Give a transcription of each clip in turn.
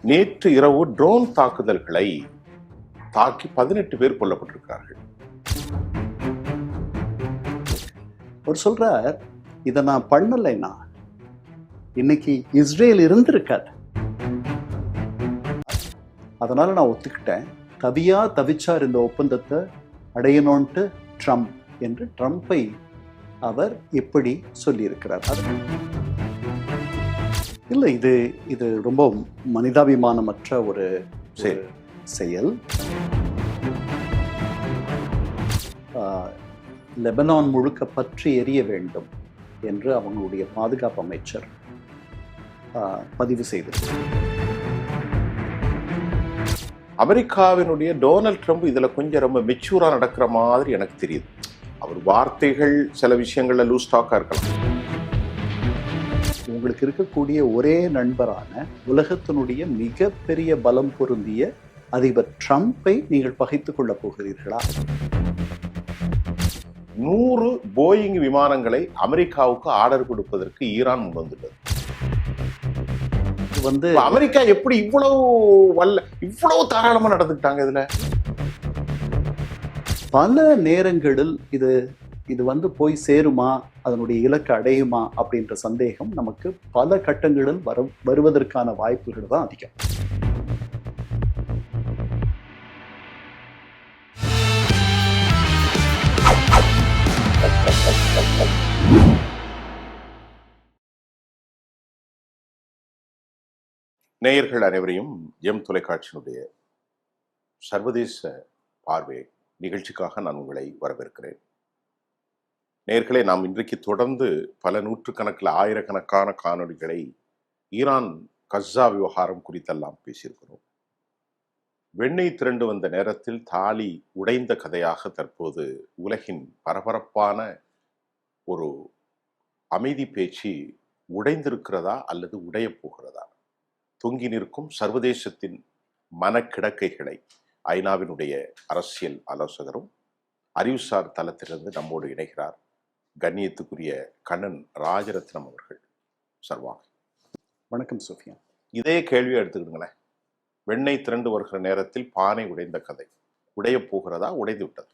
நேற்று இரவு ட்ரோன் தாக்குதல்களை தாக்கி 18 பேர் கொல்லப்பட்டிருக்கிறார்கள். அவர் சொல்றார், இதை நான் பண்ணலைன்னா இன்னைக்கு இஸ்ரேல் இருந்திருக்காது. அதனால நான் ஒத்துக்கிட்டேன். தவிச்சார் இந்த ஒப்பந்தத்தை அடையணும்ட்டு ட்ரம்ப் என்று ட்ரம்பை அவர் எப்படி சொல்லியிருக்கிறார். இல்லை, இது ரொம்ப மனிதாபிமானமற்ற ஒரு செயல். லெபனான் முழுக்க பற்றி எரிய வேண்டும் என்று அவங்களுடைய பாதுகாப்பு அமைச்சர் பதிவு செய்திருக்கிறார். அமெரிக்காவினுடைய டொனால்ட் ட்ரம்ப் இதுல கொஞ்சம் ரொம்ப மெச்சூரா நடக்கிற மாதிரி எனக்கு தெரியுது. அவர் வார்த்தைகள் சில விஷயங்கள்ல லூஸ் டாக்கா இருக்கலாம். உங்களுக்கு இருக்கக்கூடிய ஒரே நண்பரான உலகத்தினுடைய மிகப்பெரிய பலம் பொருந்திய அதிபர் ட்ரம்பை நீங்கள் பகைத்துக் கொள்ளப் போகிறீர்களா? 100 போயிங் விமானங்களை அமெரிக்காவுக்கு ஆர்டர் கொடுப்பதற்கு ஈரான் முன் வந்துள்ளது. அமெரிக்கா எப்படி இவ்வளவு தாராளமா நடந்துக்கிட்டாங்க? இதுல பல நேரங்களில் இது போய் சேருமா, அதனுடைய இலக்கு அடையுமா அப்படின்ற சந்தேகம் நமக்கு பல கட்டங்களில் வருவதற்கான வாய்ப்புகள் தான் அதிகம். நேயர்கள் அனைவரையும் எம் தொலைக்காட்சியினுடைய சர்வதேச பார்வை நிகழ்ச்சிக்காக நான் உங்களை வரவேற்கிறேன். நேயர்களே, நாம் இன்றைக்கு தொடர்ந்து பல நூற்றுக்கணக்கில் ஆயிரக்கணக்கான காணொளிகளை ஈரான் கஸ்ஸா விவகாரம் குறித்தெல்லாம் பேசியிருக்கிறோம். வெண்ணெய் திரண்டு வந்த நேரத்தில் தாலி உடைந்த கதையாக தற்போது உலகின் பரபரப்பான ஒரு அமைதி பேச்சு உடைந்திருக்கிறதா அல்லது உடைய போகிறதா? தொங்கி நிற்கும் சர்வதேசத்தின் மனக்கிடக்கைகளை ஐநாவினுடைய அரசியல் ஆலோசகரும் அறிவுசார் தளத்திலிருந்து நம்மோடு இணைகிறார் கண்ணியத்துக்குரிய கண்ணன் ராஜரத்னம் அவர்கள். சர்வாங்க. வணக்கம் சோஃபியா. இதே கேள்வியை எடுத்துக்கிடுங்களேன். வெண்ணெய் திரண்டு வருகிற நேரத்தில் பானை உடைந்த கதை உடைய போகிறதா, உடைந்து விட்டது?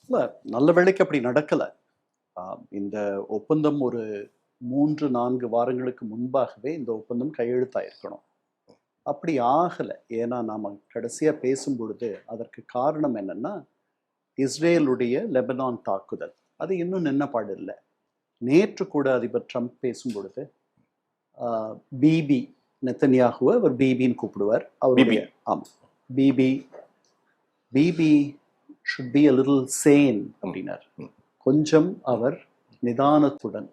இல்லை, நல்ல வேளைக்கு அப்படி நடக்கலை. இந்த ஒப்பந்தம் ஒரு 3-4 வாரங்களுக்கு முன்பாகவே இந்த ஒப்பந்தம் கையெழுத்தாயிருக்கணும். அப்படி ஆகலை. ஏன்னா நாம் கடைசியாக பேசும் பொழுது அதற்கு காரணம் என்னன்னா, இஸ்ரேலுடைய லெபனான் தாக்குதல் அது இன்னும் நின்னப்பாடு இல்லை. நேற்று கூட அதிபர் ட்ரம்ப் பேசும் பொழுது பிபி நெத்தன்யாகுவை அவர் பிபின்னு கூப்பிடுவார். அவருடைய Bibi should be a little sane அப்படின்னார். கொஞ்சம் அவர் நிதானத்துடன்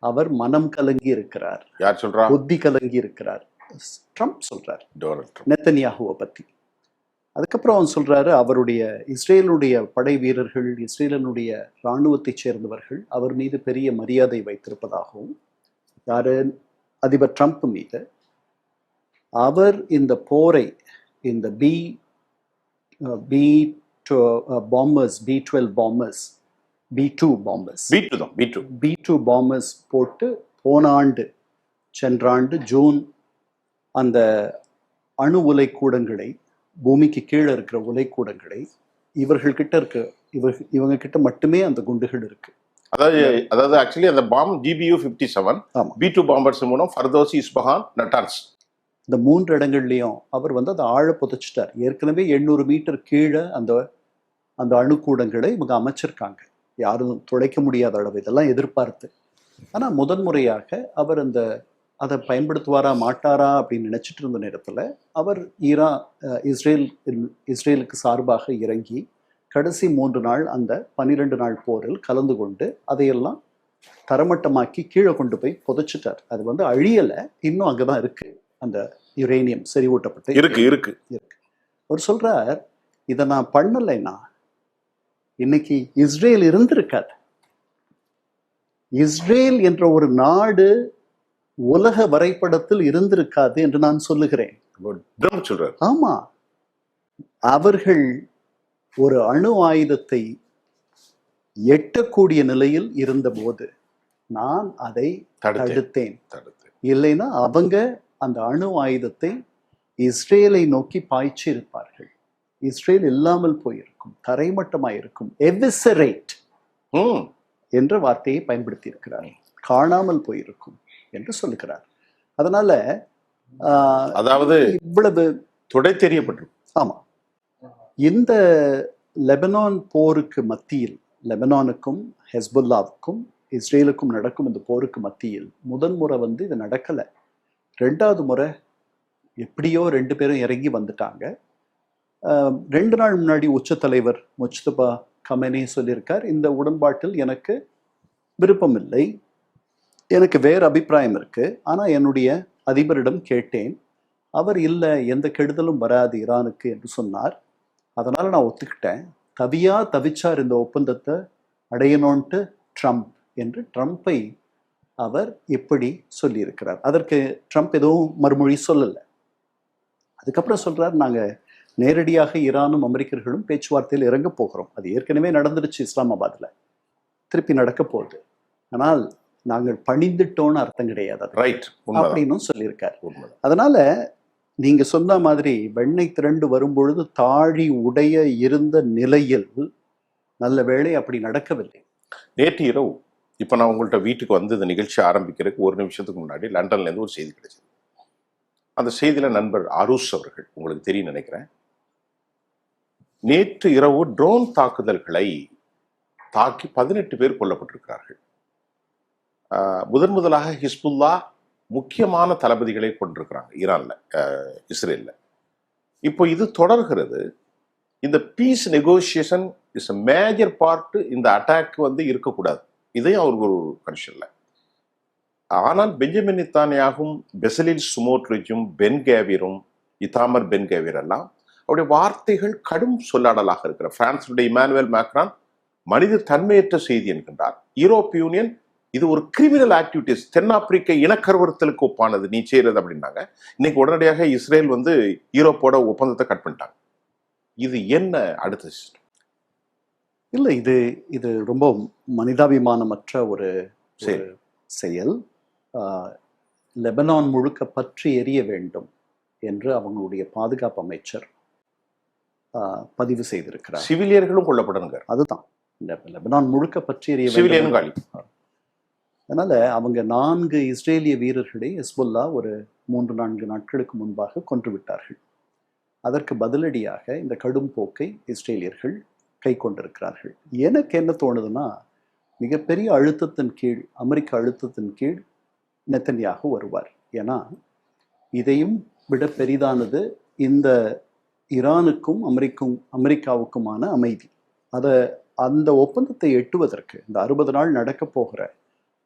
அவர் மனம் கலங்கி இருக்கிறார். யார் சொல்றா? புத்தி கலங்கி இருக்கிறார். ட்ரம்ப் சொல்றார் நெத்தன்யாகுவை பத்தி. அதுக்கப்புறம் அவன் சொல்றாரு, அவருடைய இஸ்ரேலுடைய படை வீரர்கள், இஸ்ரேலினுடைய இராணுவத்தை சேர்ந்தவர்கள் அவர் மீது பெரிய மரியாதை வைத்திருப்பதாகவும், யாரு? அதிபர் ட்ரம்ப் மீது. அவர் இந்த போரை, இந்த B-12 பாம்பர்ஸ், B-2 பாம்பர்ஸ் போட்டு சென்ற ஆண்டு ஜூன் அந்த அணு உலை கூடங்களை, பூமிக்கு கீழே இருக்கிற உலை கூடங்களை இவங்க கிட்ட மட்டுமே அந்த குண்டுகள் இருக்கு. அதாவது ஆக்சுவலி அந்த பாம் GBU-57 B-2 பாம்பர்ஸ் மூலம் ஃபர்தோசி, இஸ்பஹான், நட்டான்ஸ் இந்த 3 இடங்கள்லையும் அவர் அதை ஆழ புதைச்சிட்டார். ஏற்கனவே 800 மீட்டர் கீழே அந்த அணுக்கூடங்களை இவங்க அமைச்சிருக்காங்க. யாரும் துளைக்க முடியாத அளவு இதெல்லாம் எதிர்பார்த்து. ஆனால் முதன்முறையாக அவர் அதை பயன்படுத்துவாரா மாட்டாரா அப்படின்னு நினைச்சிட்டு இருந்த நேரத்தில் அவர் இஸ்ரேலுக்கு சார்பாக இறங்கி கடைசி 3 நாள் அந்த 12 நாள் போரில் கலந்து கொண்டு அதையெல்லாம் தரமட்டமாக்கி கீழே கொண்டு போய் புதைச்சிட்டார். அது அழியலை, இன்னும் அங்கதான் இருக்கு. அந்த யுரேனியம் செறிவூட்டப்பட்டு இருக்கு. அவர் சொல்றார், இதை நான் பண்ணலைன்னா இன்னைக்கு இஸ்ரேல் இருந்திருக்காது. இஸ்ரேல் என்ற ஒரு நாடு உலக வரைபடத்தில் இருந்திருக்காது என்று நான் சொல்லுகிறேன். ஆமா, அவர்கள் ஒரு அணு ஆயுதத்தை எட்டக்கூடிய நிலையில் இருந்த போது நான் அதை தடுத்தேன். இல்லைன்னா அவங்க அந்த அணு ஆயுதத்தை இஸ்ரேலை நோக்கி பாய்ச்சி இருப்பார்கள். இஸ்ரேல் இல்லாமல் போயிருக்கும், தரைமட்டமாயிருக்கும். எவிசரேட் என்ற வார்த்தையை பயன்படுத்தி இருக்கிறார். காணாமல் போயிருக்கும் என்று சொல்லுகிறார். அதனால அதாவது இவ்வளவு தொடை தெரியப்பட்டிருக்கும். ஆமா, இந்த லெபனான் போருக்கு மத்தியில், லெபனானுக்கும் ஹெஸ்புல்லாவுக்கும் இஸ்ரேலுக்கும் நடக்கும் இந்த போருக்கு மத்தியில் முதன்முறை இது நடக்கல. 2வது முறை எப்படியோ 2 பேரும் இறங்கி வந்துட்டாங்க. 2 நாள் முன்னாடி உச்ச தலைவர் முஜ்தபா கமெனி சொல்லியிருக்கார், இந்த உடன்பாட்டில் எனக்கு விருப்பம் இல்லை, எனக்கு வேறு அபிப்பிராயம் இருக்கு. ஆனா என்னுடைய அதிபரிடம் கேட்டேன், அவர் இல்லை, எந்த கெடுதலும் வராது ஈரானுக்கு என்று சொன்னார். அதனால நான் ஒத்துக்கிட்டேன். தவிச்சார் இந்த ஒப்பந்தத்தை அடையணும்ட்டு ட்ரம்ப் என்று ட்ரம்ப்பை அவர் இப்படி சொல்லியிருக்கிறார். அதற்கு ட்ரம்ப் எதுவும் மறுமொழி சொல்லலை. அதுக்கப்புறம் சொல்றார், நாங்க நேரடியாக ஈரானும் அமெரிக்கர்களும் பேச்சுவார்த்தையில் இறங்க போகிறோம். அது ஏற்கனவே நடந்துருச்சு இஸ்லாமாபாத்ல, திருப்பி நடக்க போகுது. ஆனால் நாங்கள் பணிந்துட்டோன்னு அர்த்தம் கிடையாது அப்படின்னு சொல்லியிருக்காரு. அதனால நீங்க சொன்ன மாதிரி வெண்ணெய் திரண்டு வரும்பொழுது தாழி உடைய இருந்த நிலையில் நல்ல வேளை அப்படி நடக்கவில்லை. நேற்று இரவு இப்ப நான் உங்கள்கிட்ட வீட்டுக்கு வந்து இந்த நிகழ்ச்சி ஆரம்பிக்கிறதுக்கு 1 நிமிஷத்துக்கு முன்னாடி லண்டன்ல இருந்து ஒரு செய்தி கிடைச்சது. அந்த செய்தியில நண்பர் அரூஸ் அவர்கள், உங்களுக்கு தெரியும் நினைக்கிறேன், நேற்று இரவு ட்ரோன் தாக்குதல்களை தாக்கி 18 பேர் கொல்லப்பட்டிருக்கிறார்கள். முதலாக ஹிஸ்புல்லா முக்கியமான தளபதிகளை கொண்டிருக்கிறாங்க ஈரான்ல, இஸ்ரேல்ல. இப்போ இது தொடர்கிறது. இந்த peace negotiation is a major part. இந்த அட்டாக் இருக்கக்கூடாது, இதையும் அவருக்கு ஒரு கன்ஷன்ல. ஆனால் பெஞ்சமின் நெத்தன்யாகும், பெசலில் சுமோட்ரிச்சும், பென் கேவிரும், இத்தாமர் பென் கேவிர் எல்லாம் அவருடைய வார்த்தைகள் கடும் சொல்லாடலாக இருக்கிற. பிரான்சுடைய இமானுவேல் மேக்ரான் மனித தன்மையற்ற செய்தி என்கின்றார். யூரோப்பிய யூனியன் இது ஒரு கிரிமினல் ஆக்டிவிட்டிஸ், தென்னாப்பிரிக்க இனக்கருவறுத்தலுக்கு ஒப்பானது நீ செய்யறது அப்படின்னாங்க. இன்னைக்கு உடனடியாக இஸ்ரேல் யூரோப்போட ஒப்பந்தத்தை கட் பண்ணிட்டாங்க. இது என்ன அடுத்த சிஸ்டம்? இல்லை, இது ரொம்ப மனிதாபிமானமற்ற ஒரு செயல். லெபனான் முழுக்க பற்றி எரிய வேண்டும் என்று அவங்களுடைய பாதுகாப்பு அமைச்சர் பதிவு செய்திருக்கிறார். சிவிலியர்களும் கொல்லப்படணுங்க. அதுதான், லெபனான் முழுக்க பற்றி எரிய வேண்டும். அதனால அவங்க 4 இஸ்ரேலிய வீரர்களை ஹெஸ்புல்லா ஒரு 3-4 நாட்களுக்கு முன்பாக கொன்று விட்டார்கள். அதற்கு பதிலடியாக இந்த கடும் போக்கை இஸ்ரேலியர்கள் கை கொண்டிருக்கிறார்கள். எனக்கு என்ன தோணுதுன்னா, மிகப்பெரிய அழுத்தத்தின் கீழ், அமெரிக்க அழுத்தத்தின் கீழ் நெத்தன்யாகு வருவார். ஏன்னா இதையும் விட பெரிதானது இந்த ஈரானுக்கும் அமெரிக்காவுக்குமான அமைதி. அந்த ஒப்பந்தத்தை எட்டுவதற்கு இந்த 60 நாள் நடக்க போகிற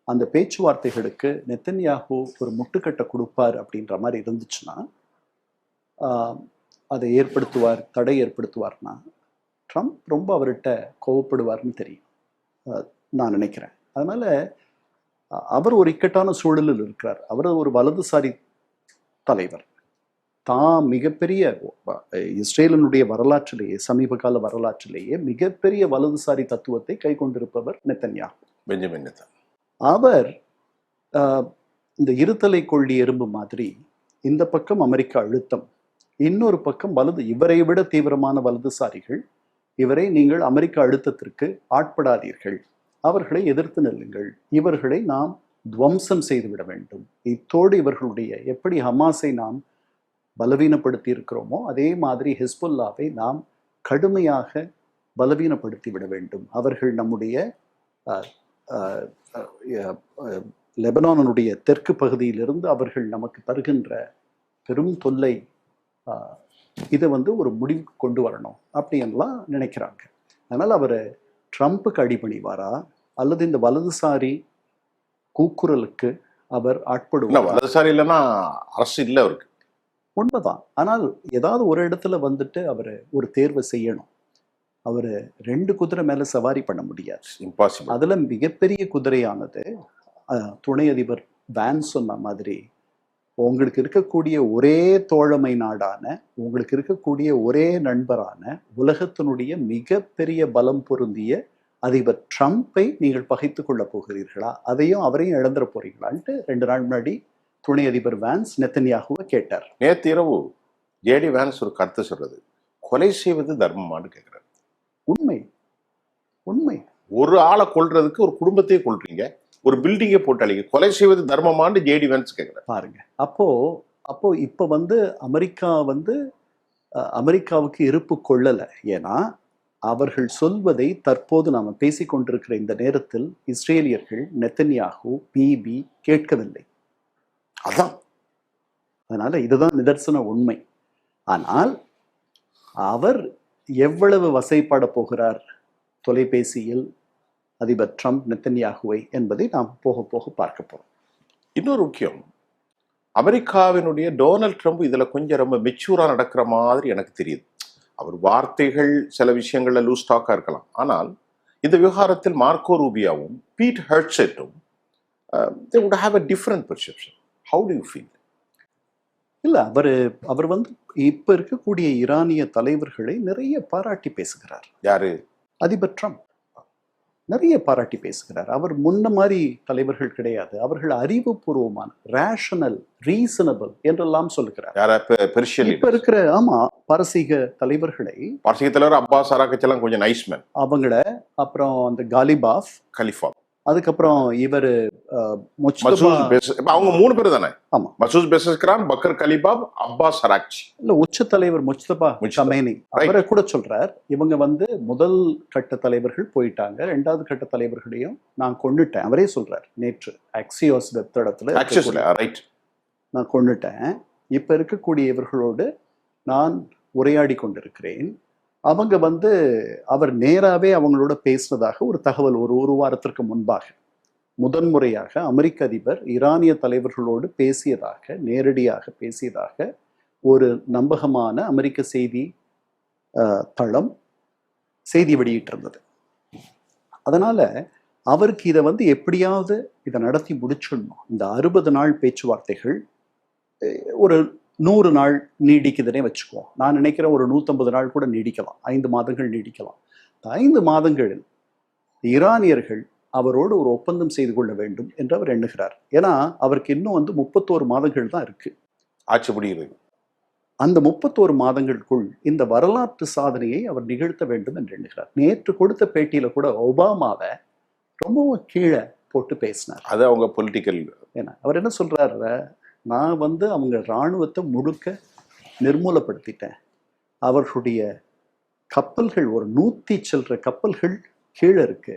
அந்த பேச்சுவார்த்தைகளுக்கு நெத்தன்யாகு ஒரு முட்டுக்கட்டை கொடுப்பார் அப்படின்ற மாதிரி இருந்துச்சுன்னா, அதை தடை ஏற்படுத்துவார்னா ட்ரம்ப் ரொம்ப அவர்கிட்ட கோவப்படுவார்னு தெரியும், நான் நினைக்கிறேன். அதனால அவர் ஒரு இக்கட்டான சூழலில் இருக்கிறார். அவர் ஒரு வலதுசாரி தலைவர். தான் மிகப்பெரிய இஸ்ரேலினுடைய வரலாற்றிலேயே, சமீப கால வரலாற்றிலேயே மிகப்பெரிய வலதுசாரி தத்துவத்தை கை கொண்டிருப்பவர் நெத்தன்யாகு, பெஞ்சமின் நெத்தன்யாகு. அவர் இந்த இருத்தலை கொள்ளி எறும்பு மாதிரி இந்த பக்கம் அமெரிக்க அழுத்தம், இன்னொரு பக்கம் இவரை விட தீவிரமான வலதுசாரிகள், இவரை நீங்கள் அமெரிக்க அழுத்தத்திற்கு ஆட்படாதீர்கள், அவர்களை எதிர்த்து நில்லுங்கள், இவர்களை நாம் துவம்சம் செய்துவிட வேண்டும், இத்தோடு இவர்களுடைய எப்படி ஹமாஸை நாம் பலவீனப்படுத்தி இருக்கிறோமோ அதே மாதிரி ஹிஸ்புல்லாவை நாம் கடுமையாக பலவீனப்படுத்தி விட வேண்டும், அவர்கள் நம்முடைய லெபனானுடைய தெற்கு பகுதியிலிருந்து அவர்கள் நமக்கு தருகின்ற பெரும் தொல்லை, இதை ஒரு முடிவுக்கு கொண்டு வரணும் அப்படின்லாம் நினைக்கிறாங்க. அதனால் அவர் ட்ரம்ப்புக்கு அடிபணிவாரா அல்லது இந்த வலதுசாரி கூக்குரலுக்கு அவர் ஆட்படுவார்? வலதுசாரி இல்லைன்னா அரசு இல்லை அவருக்கு, உண்மைதான். ஆனால் ஏதாவது ஒரு இடத்துல அவர் ஒரு தேர்வை செய்யணும். அவர் 2 குதிரை மேல சவாரி பண்ண முடியாது, இம்பாசிபிள். அதுல மிகப்பெரிய குதிரையானது துணை அதிபர் வேன் சொன்ன மாதிரி, உங்களுக்கு இருக்கக்கூடிய ஒரே தோழமை நாடான, உங்களுக்கு இருக்கக்கூடிய ஒரே நண்பரான, உலகத்தினுடைய மிகப்பெரிய பலம் பொருந்திய அதிபர் ட்ரம்ப்பை நீங்கள் பகைத்து கொள்ள போகிறீர்களா, அவரையும் இழந்துட போறீங்களான்ட்டு 2 நாள் முன்னாடி துணை அதிபர் வான்ஸ் நெத்தன்யாகுவை கேட்டார். நேற்று இரவு ஜேடி வான்ஸ் ஒரு கருத்து சொல்றது, கொலை செய்வது தர்மமானு கேட்கிறார். உண்மை உண்மை. ஒரு ஆளை கொல்றதுக்கு ஒரு குடும்பத்தையே கொல்றீங்க, ஒரு பில்டிங்கை போட்டாளிங்க, கொலை செய்வது தர்மமானு ஜேடி வான்ஸ் கேட்கிறார். பாருங்க. அப்போ இப்ப அமெரிக்கா அமெரிக்காவுக்கு இருப்பு கொள்ளல. ஏன்னா அவர்கள் சொல்வதை தற்போது நாம பேசிக்கொண்டிருக்கிற இந்த நேரத்தில் இஸ்ரேலியர்கள் நெத்தன்யாகு பிபி கேட்கவில்லை. அதான், அதனால இதுதான் நிதர்சன உண்மை. ஆனால் அவர் எவ்வளவு வசைப்பாட போகிறார் தொலைபேசியில் அதிபர் ட்ரம்ப் நெத்தன்யாகுவை என்பதை நாம் போக போக பார்க்க போறோம். இன்னொரு முக்கியம், அமெரிக்காவினுடைய டொனால்ட் ட்ரம்ப் இதுல கொஞ்சம் ரொம்ப மெச்சூரா நடக்கிற மாதிரி எனக்கு தெரியுது. அவர் வார்த்தைகள் சில விஷயங்கள்ல லூஸ் டாக்கா இருக்கலாம், ஆனால் இந்த விவகாரத்தில் மார்க்கோ ரூபியாவும் பீட் ஹெர்ட்செட்டும் they would have a different perception. How do you feel? இல்ல, அவர் இப்ப இருக்கக்கூடிய ஈரானிய தலைவர்களை நிறைய பாராட்டி பேசுகிறார். யாரு? அதிபர் ட்ரம்ப் நிறைய பாராட்டி பேசுகிறார். அவர் முன்ன மாதிரி தலைவர்கள் கிடையாது. அவர்கள் அறிவுபூர்வமான, ரேஷனல், ரீசனபிள் என்றெல்லாம் சொல்லுகிறார். யார? பெர்ஷியன் இப்ப இருக்கிற பாரசீக தலைவர்களை, பாரசீக தலைவர் அப்பாஸ் அராகச்சி எல்லாம் கொஞ்சம் நைஸ் மேன் அவங்கள, அப்புறம் அந்த காலிபாஃப், கலிஃபா, அதுக்கப்புறம் இவர் அவங்க 3 பேர் தானே. ஆமா, மசூத் பெசஸ்கிரான், பக்கர் கலிபாப், அப்பாஸ் அராக்சி. இல்ல, உச்ச தலைவர் முஜ்தபா கமேனி அவரை கூட சொல்றார். இவங்க முதல் கட்ட தலைவர்கள் போயிட்டாங்க, 2வது கட்ட தலைவர்களையும் நான் கொன்னுட்டேன். அவரே சொல்றார் நேற்று அக்சியோஸ் வெப்தடத்துல, நான் கொன்னுட்டேன். இப்ப இருக்கக்கூடிய இவர்களோடு நான் உரையாடி கொண்டிருக்கிறேன். அவங்க அவர் நேராவே அவங்களோட பேசுனதாக ஒரு தகவல் ஒரு வாரத்திற்கு முன்பாக முதன்முறையாக அமெரிக்க அதிபர் ஈரானிய தலைவர்களோடு பேசியதாக, நேரடியாக பேசியதாக ஒரு நம்பகமான அமெரிக்க செய்தி தளம் செய்தி வெளியிட்டிருந்தது. அதனால அவருக்கு இதை எப்படியாவது இதை நடத்தி முடிச்சிடணும். இந்த 60 நாள் பேச்சுவார்த்தைகள் ஒரு 100 நாள் நீடிக்குதுன்னே வச்சுக்குவோம். நான் நினைக்கிறேன் ஒரு 150 நாள் கூட நீடிக்கலாம், 5 மாதங்கள் நீடிக்கலாம். 5 மாதங்களில் ஈரானியர்கள் அவரோடு ஒரு ஒப்பந்தம் செய்து கொள்ள வேண்டும் என்று அவர் எண்ணுகிறார். ஏன்னா அவருக்கு இன்னும் 31 மாதங்கள் தான் இருக்கு ஆட்சி முடிகிறது. அந்த 31 மாதங்களுக்குள் இந்த வரலாற்று சாதனையை அவர் நிகழ்த்த வேண்டும் என்று எண்ணுகிறார். நேற்று கொடுத்த பேட்டியில கூட ஒபாமாவை ரொம்பவும் கீழே போட்டு பேசினார். அது அவங்க பொலிட்டிக்கல். ஏன்னா அவர் என்ன சொல்றாரு, நான் அவங்க இராணுவத்தை முழுக்க நிர்மூலப்படுத்திட்டேன், அவர்களுடைய கப்பல்கள் ஒரு 100 சில்லற கப்பல்கள் கீழே இருக்கு,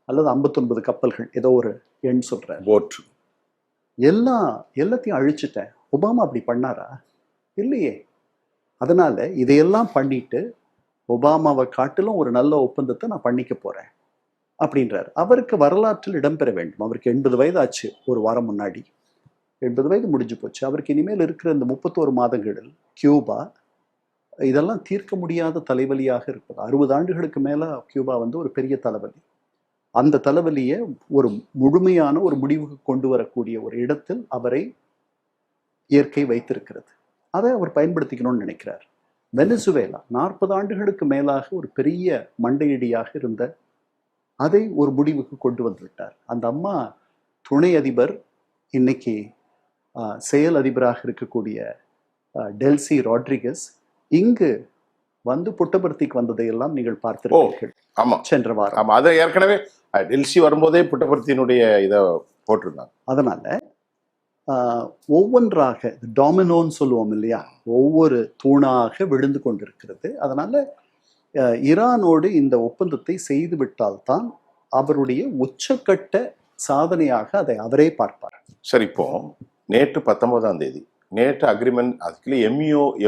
அல்லது 59 கப்பல்கள், ஏதோ ஒரு எண் சொல்றேன், எல்லாத்தையும் அழிச்சிட்டேன். ஒபாமா அப்படி பண்ணாரா? இல்லையே. அதனால இதையெல்லாம் பண்ணிட்டு ஒபாமாவை காட்டிலும் ஒரு நல்ல ஒப்பந்தத்தை நான் பண்ணிக்க போறேன் அப்படின்றார். அவருக்கு வரலாற்றில் இடம்பெற வேண்டும். அவருக்கு 80 வயது ஆச்சு ஒரு வாரம் முன்னாடி. 80 வயது முடிஞ்சு போச்சு. அவருக்கு இனிமேல் இருக்கிற இந்த 31 மாதங்களில் கியூபா இதெல்லாம் தீர்க்க முடியாத தலைவலியாக இருப்பது. 60 ஆண்டுகளுக்கு மேல கியூபா ஒரு பெரிய தலைவலி. அந்த தலைவலியை ஒரு முழுமையான ஒரு முடிவுக்கு கொண்டு வரக்கூடிய ஒரு இடத்தில் அவரை இயற்கை வைத்திருக்கிறது. அதை அவர் பயன்படுத்திக்கணும்னு நினைக்கிறார். வெனிசுவேலா 40 ஆண்டுகளுக்கு மேலாக ஒரு பெரிய மண்டையடியாக இருந்த அதை ஒரு முடிவுக்கு கொண்டு வந்து விட்டார். அந்த அம்மா துணை அதிபர், இன்னைக்கு செயல் அதிபராக இருக்கக்கூடிய டெல்சி ராட்ரிகஸ் இங்கு புட்டபர்த்திக்கு வந்ததையெல்லாம் நீங்கள் பார்த்திருப்பீர்கள். ஆமா, சென்ற வாரம். ஆமா, அதை ஏற்கனவே டெல்சி வரும்போதே புட்டபர்த்தியினுடைய இதை போட்டிருந்தாங்க. அதனால ஒவ்வொன்றாக டாமினோன்னு சொல்லுவோம் இல்லையா, ஒவ்வொரு தூணாக விழுந்து கொண்டிருக்கிறது. அதனால ஈரானோடு இந்த ஒப்பந்தத்தை செய்து விட்டால்தான் அவருடைய உச்சக்கட்ட சாதனையாக அதை அவரே பார்ப்பார். சரி, இப்போ நேற்று 19ஆம் தேதி நேற்று அக்ரிமெண்ட், அதுக்குள்ளே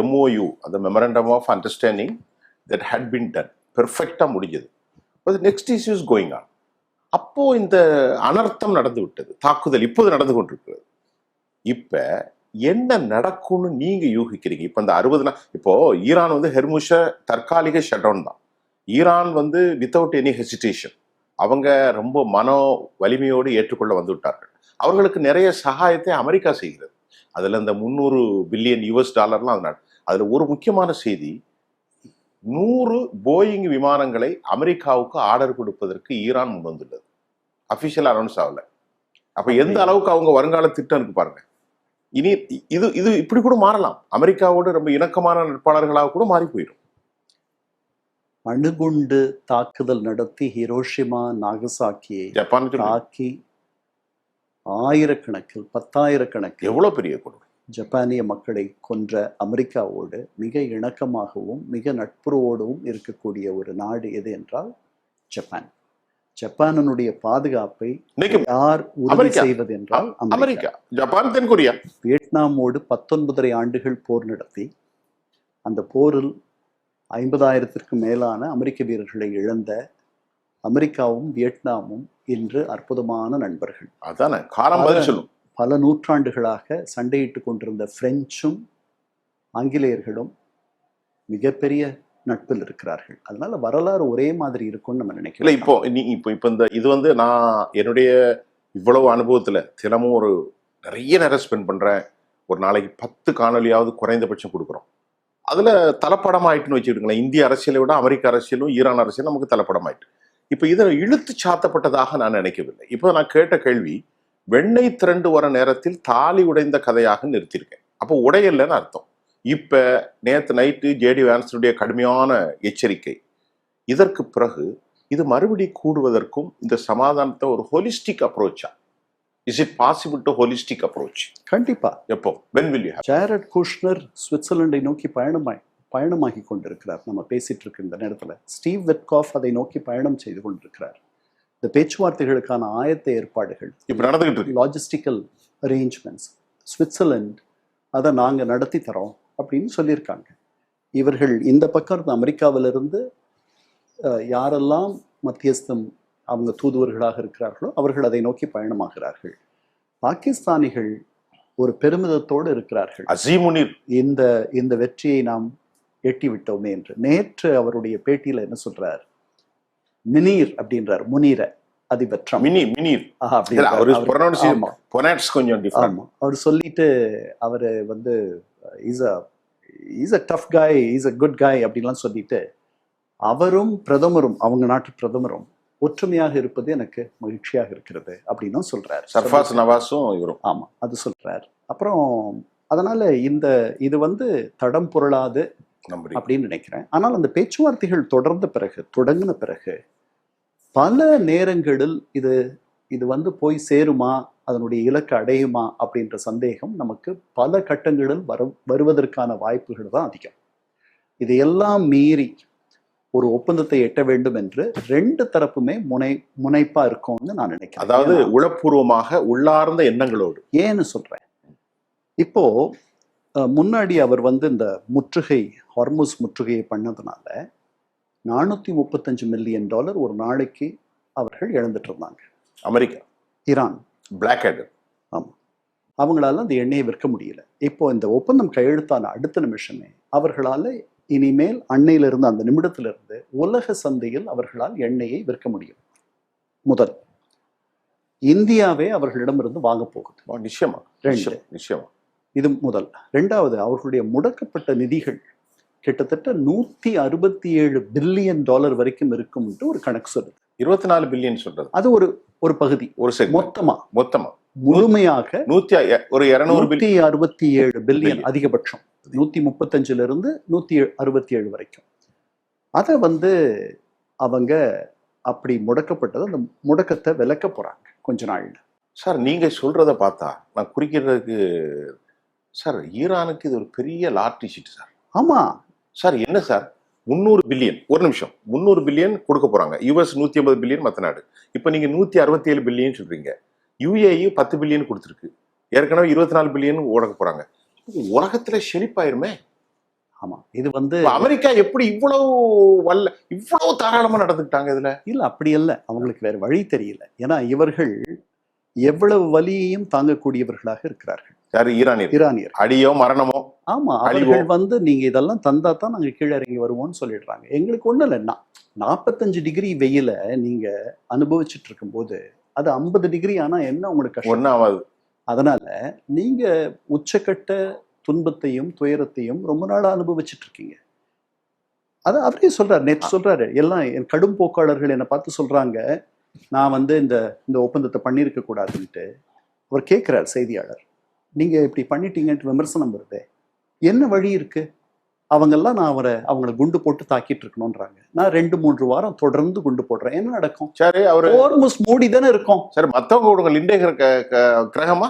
MOU, அந்த memorandum of understanding that had been done, பெர்ஃபெக்டாக முடிஞ்சது. Next issues going on. அப்போ இந்த அனர்த்தம் நடந்து விட்டது, தாக்குதல் இப்போது நடந்து கொண்டிருக்கிறது. இப்ப என்ன நடக்கும்னு நீங்க யூகிக்கிறீங்க? இப்ப இந்த 60 நாள், இப்போ ஈரான் ஹெர்முஷ தற்காலிக ஷட் டவுன் தான். ஈரான் வித்தவுட் எனி ஹெசிடேஷன் அவங்க ரொம்ப மனோ வலிமையோடு ஏற்றுக்கொள்ள வந்து விட்டார்கள். அவர்களுக்கு நிறைய சகாயத்தை அமெரிக்கா செய்கிறது. அதுல இந்த 300 பில்லியன் US டாலர்லாம் அதுல ஒரு முக்கியமான செய்தி, 100 போயிங் விமானங்களை அமெரிக்காவுக்கு ஆர்டர் கொடுப்பதற்கு ஈரான் முன் வந்துள்ளது. அபிஷியல் அனௌன்ஸ் ஆகல. அப்ப எந்த அளவுக்கு அவங்க வருங்கால திட்டம் இருக்கு பாருங்க. இனி இது இது இப்படி கூட மாறலாம். அமெரிக்காவோடு ரொம்ப இணக்கமான நட்பாளர்களாக கூட மாறி போயிடும். அணுகுண்டு தாக்குதல் நடத்தி ஹிரோஷிமா நாகசாக்கியை ஜப்பானுக்கு தாக்கி ஆயிரக்கணக்கில் 10,000 எவ்வளவு பெரிய கொடுமை. ஜப்பானிய மக்களை கொன்ற அமெரிக்காவோடு மிக இணக்கமாகவும் மிக நட்புறவோடும் இருக்கக்கூடிய ஒரு நாடு எது என்றால் ஜப்பான். ஜப்பானுடைய பாதுகாப்பை இன்னைக்கு யார் உறுதி அமெரிக்கா. செய்வது என்றால் அமெரிக்கா. அமெரிக்கா, ஜப்பான், தென்கொரியா. வியட்நாமோடு 19 ஆண்டுகள் போர் நடத்தி அந்த போரில் 50,000 மேலான அமெரிக்க வீரர்களை இழந்த அமெரிக்காவும் வியட்நாமும் இன்று அற்புதமான நண்பர்கள். அதானே காலம் பதில் சொல்லும். பல நூற்றாண்டுகளாக சண்டையிட்டு கொண்டிருந்த பிரெஞ்சும் ஆங்கிலேயர்களும் மிகப்பெரிய நட்பில் இருக்கிறார்கள். அதனால வரலாறு ஒரே மாதிரி இருக்கும்னு நம்ம இல்ல நினைக்கிறோம். இப்போ இந்த இது நான் என்னுடைய இவ்வளவு அனுபவத்துல தினமும் நிறைய நேரம் ஸ்பெண்ட் பண்றேன். ஒரு நாளைக்கு 10 காணொலியாவது குறைந்தபட்சம் கொடுக்குறோம். அதுல தலப்படம் ஆயிட்டுன்னு வச்சுக்கிட்டுங்களேன். இந்திய அரசியலை விட அமெரிக்க அரசியலும் ஈரான் அரசியலும் நமக்கு தலப்படம் ஆயிட்டு. இப்ப இதை இழுத்து சாத்தப்பட்டதாக நான் நினைக்கவில்லை. இப்போ நான் கேட்ட கேள்வி, வெண்ணெய் திரண்டு வர நேரத்தில் தாலி உடைந்த கதையாக நிறுத்தியிருக்கேன். அப்போ உடையலன்னு அர்த்தம். இப்ப நேத்து நைட்டு ஜேடி வான்ஸுடைய கடுமையான எச்சரிக்கை, இதற்கு பிறகு இது மறுபடி கூடுவதற்கும் இந்த சமாதானத்தை ஒரு ஹோலிஸ்டிக் அப்ரோச்சா? Is it possible to holistic approach? கண்டிப்பா. எப்போ? when will you have? Jared Kushner சுவிட்சர்லாண்டை நோக்கி பயணமாகி கொண்டிருக்கிறார். நம்ம பேசிட்டு இருக்க இந்த நேரத்துல ஸ்டீவ் விட்காஃப் அதை நோக்கி பயணம் செய்து கொண்டிருக்கிறார். இந்த பேச்சுவார்த்தைகளுக்கான ஆயத்த ஏற்பாடுகள், இப்ப நடந்துகிட்டு இருக்கு. லாஜிஸ்டிக்கல் அரேஞ்ச்மெண்ட்ஸ், சுவிட்சர்லாந்து அதை நாங்க நடத்தி தரோம் அப்படின்னு சொல்லியிருக்காங்க. இவர்கள் இந்த பக்கம் இருந்த அமெரிக்காவிலிருந்து யாரெல்லாம் மத்தியஸ்தம் அவங்க தூதுவர்களாக இருக்கிறார்களோ அவர்கள் அதை நோக்கி பயணமாகிறார்கள். பாகிஸ்தானிகள் ஒரு பெருமிதத்தோடு இருக்கிறார்கள். அசீமுனிர் இந்த வெற்றியை நாம் எட்டி விட்டோமே என்று. நேற்று அவருடைய பேட்டியில என்ன சொல்றார்? மினீர் அப்படின்றார். முனீர அதிபர் ட்ரம்ப். மினீர். அவர் சொல்லிட்டு அவரு வந்து இஸ் அ டஃப் காய், இஸ் அ குட் காய் அப்படின்லாம் சொல்லிட்டு அவரும் பிரதமரும் அவங்க நாட்டு பிரதமரும் ஒற்றுமையாக இருப்பது எனக்கு மகிழ்ச்சியாக இருக்கிறது அப்படின்னு சொல்றாரு. சர்ஃபாஸ் நவாஸும் இவரும். ஆமா, அது சொல்றாரு. அப்புறம் அதனால இது வந்து தடம் புரளாது அப்படின்னு நினைக்கிறேன். ஆனால் அந்த பேச்சுவார்த்தைகள் தொடங்கின பிறகு பல நேரங்களில் இது வந்து போய் சேருமா, அதனுடைய இலக்கு அடையுமா அப்படின்ற சந்தேகம் நமக்கு பல கட்டங்களில் வருவதற்கான வாய்ப்புகள் தான் அதிகம். இதையெல்லாம் மீறி ஒரு ஒப்பந்தத்தை எட்ட வேண்டும் என்று 2 தரப்புமே முனைப்பா இருக்கும்னு நான் நினைக்கிறேன். அதாவது உளப்பூர்வமாக உள்ளார்ந்த எண்ணங்களோடு. ஏன்னு சொல்றேன், இப்போ முன்னாடி அவர் வந்து இந்த ஹார்முஸ் முற்றுகையை பண்ணதுனால $435 மில்லியன் ஒரு நாளைக்கு அவர்கள் இழந்துட்டு இருந்தாங்க. America, Iran, black header. ஆமா, அவங்களால அந்த எண்ணெயை விற்க முடியல. இப்போ இந்த ஒப்பந்தம் கையெழுத்தான அடுத்த நிமிஷமே அவர்களால இனிமேல் அன்னையிலிருந்து அந்த நிமிடத்திலிருந்து உலக சந்தையில் அவர்களால் எண்ணெயை விற்க முடியும். முதல், இந்தியாவே அவர்களிடமிருந்து வாங்க போகுது. நிச்சயமா. இது முதல். 2வது, அவர்களுடைய முடக்கப்பட்ட நிதிகள் கிட்டத்தட்ட $167 பில்லியன் வரைக்கும் இருக்கும் என்று ஒரு கணக்கு சொல்லுது. 24 பில்லியன் சொல்றது அது ஒரு பகுதி. மொத்தமா முழுமையாக 267 பில்லியன் அதிகபட்சம். 135 167 வரைக்கும். அதை வந்து அவங்க அப்படி முடக்கப்பட்டது, அந்த முடக்கத்தை விலக்க போறாங்க கொஞ்ச நாள்ல. சார் நீங்க சொல்றத பார்த்தா நான் குறிக்கிறதுக்கு சார், ஈரானுக்கு இது ஒரு பெரிய லாட்டரி சீட் சார். ஆமா சார். என்ன சார் 300 பில்லியன், ஒரு நிமிஷம், 300 பில்லியன் கொடுக்க போறாங்க. US 150 பில்லியன் மற்ற நாடு. இப்ப நீங்க 167 பில்லியன் சொல்றீங்க. UAE 10 பில்லியன் கொடுத்துருக்கு. ஏற்கனவே 24 பில்லியன் ஓடக்க போறாங்க. உலகத்துல செழிப்பாயிருமே. ஆமா, இது வந்து அமெரிக்கா எப்படி இவ்வளவு தாராளமா நடந்துக்கிட்டாங்க இதுல? இல்ல, அப்படி இல்ல, அவங்களுக்கு வேற வழி தெரியல. ஏன்னா இவர்கள் எவ்வளவு வலியையும் தாங்கக்கூடியவர்களாக இருக்கிறார்கள். யாரு? ஈரானியர். அடியோ மரணமோ. ஆமா, அவர்கள் வந்து நீங்க இதெல்லாம் தந்தா தான் நாங்க கீழே இறங்கி வருவோம்னு சொல்லிடுறாங்க. எங்களுக்கு ஒண்ணு இல்லைன்னா 45 டிகிரி வெயில நீங்க அனுபவிச்சுட்டு இருக்கும் போது அது 50 டிகிரி ஆனா என்ன உங்களுக்கு கஷ்டம்? அதனால நீங்க உச்சக்கட்ட துன்பத்தையும் துயரத்தையும் ரொம்ப நாளா அனுபவிச்சுட்டு இருக்கீங்க. அது அவரே சொல்றாரு, நேற்று சொல்றாரு, எல்லாம் என் கடும் போக்காளர்கள் என்னை பார்த்து சொல்றாங்க நான் வந்து இந்த ஒப்பந்தத்தை பண்ணியிருக்க கூடாதுன்ட்டு. அவர் கேட்கிறார் செய்தியாளர், நீங்க இப்படி பண்ணிட்டீங்கன்ட்டு விமர்சனம் வருது. என்ன வழி இருக்கு? அவங்கெல்லாம் நான் அவங்கள குண்டு போட்டு தாக்கிட்டு இருக்கணும்ன்றாங்க. நான் 2-3 வாரம் தொடர்ந்து குண்டு போடுறேன். என்ன நடக்கும்? சரி, அவரு ஹோர்முஸ் மூடி தானே இருக்கும். சரி, மத்தவங்க விடுங்க. லிண்டே கிரகமா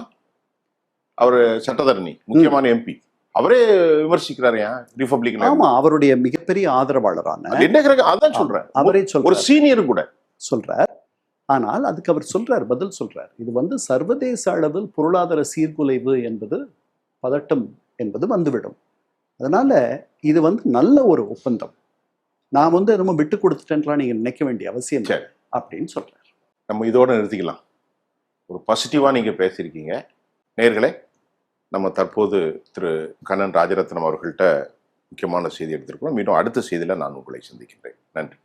அவரு சட்டத்தரணி, முக்கியமான எம்பி, அவரே விமர்சிக்கிறாரு. ரிபப்ளிகன். ஆமா, அவருடைய மிகப்பெரிய ஆதரவாளரான லிண்டே கிரகம் அதான் சொல்றேன். அவரே ஒரு சொல்றார் சீனியர் கூட சொல்றார். ஆனால் அதுக்கு அவர் சொல்றார், பதில் சொல்றார். இது வந்து சர்வதேச அளவில் பொருளாதார சீர்குலைவு என்பது, பதட்டம் என்பது வந்துவிடும். அதனால இது வந்து நல்ல ஒரு ஒப்பந்தம். நான் வந்து ரொம்ப விட்டு கொடுத்துட்டேன்லாம் நீங்க நினைக்க வேண்டிய அவசியம் இல்லை அப்படின்னு சொல்றாரு. நம்ம இதோட நிறுத்திக்கலாம். ஒரு பாசிட்டிவா நீங்க பேசியிருக்கீங்க. நேயர்களே, நம்ம தற்போது திரு கண்ணன் ராஜரத்னம் அவர்கள்ட்ட முக்கியமான செய்தி எடுத்திருக்கிறோம். மீண்டும் அடுத்த செய்தியில நான் உங்களை சந்திக்கின்றேன். நன்றி.